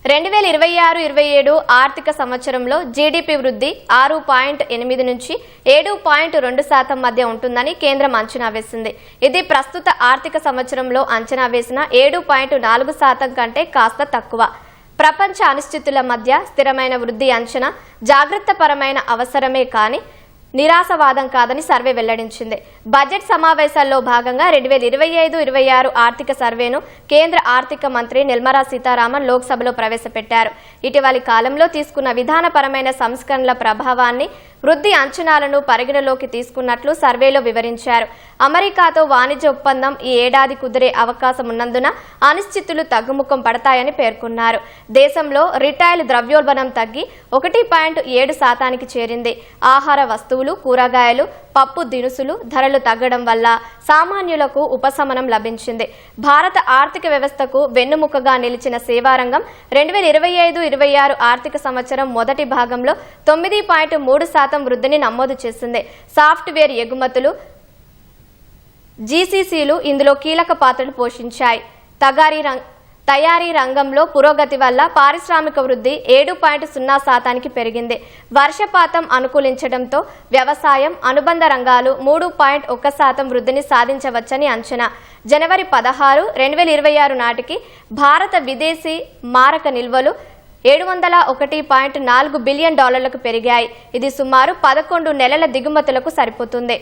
2026-27 ఆర్థిక సంవత్సరంలో జీడీపీ వృద్ధి 6.8 నుంచి 7.2% మధ్య ఉంటుందని కేంద్రం అంచనా వేసింది. ఇది ప్రస్తుత ఆర్థిక సంవత్సరంలో అంచనా వేసిన 7.4% కంటే కాస్త తక్కువ. ప్రపంచ అనిశ్చితుల మధ్య స్థిరమైన వృద్ధి అంచనా జాగ్రత్తపరమైన అవసరమే కానీ నిరాశవాదం కాదని సర్వే వెల్లడించింది. బడ్జెట్ సమావేశాల్లో భాగంగా 2025-26 ఆర్థిక సర్వేను కేంద్ర ఆర్థిక మంత్రి నిర్మలా సీతారామన్ లోక్సభలో ప్రవేశపెట్టారు. ఇటీవలి కాలంలో తీసుకున్న విధానపరమైన సంస్కరణల ప్రభావాన్ని, వృద్ధి అంచనాలను పరిగణలోకి తీసుకున్నట్లు సర్వేలో వివరించారు. అమెరికాతో వాణిజ్య ఒప్పందం ఈ ఏడాది కుదిరే అవకాశం ఉన్నందున అనిశ్చితులు తగ్గుముఖం పడతాయని పేర్కొన్నారు. దేశంలో రిటైల్ ద్రవ్యోల్బణం తగ్గి 1.7% చేరింది. ఆహార వస్తువులు, కూరగాయలు, పప్పు దినుసులు ధరలు తగ్గడం వల్ల సామాన్యులకు ఉపశమనం లభించింది. భారత ఆర్థిక వ్యవస్థకు వెన్నుముకగా నిలిచిన సేవారంగం 2025-26 ఆర్థిక సంవత్సరం మొదటి భాగంలో 9.3% వృద్ధిని నమోదు చేసింది. సాఫ్ట్వేర్ ఎగుమతులు, జీసీసీలు ఇందులో కీలక పాత్రలు పోషించాయి. తయారీ రంగంలో పురోగతి వల్ల పారిశ్రామిక వృద్ధి 7.0% పెరిగింది. వర్షపాతం అనుకూలించడంతో వ్యవసాయం, అనుబంధ రంగాలు 3.1% వృద్ధిని సాధించవచ్చని అంచనా. జనవరి 16, 2026 నాటికి భారత విదేశీ మారక నిల్వలు $701.4 బిలియన్ పెరిగాయి. ఇది సుమారు 11 నెలల దిగుమతులకు సరిపోతుంది.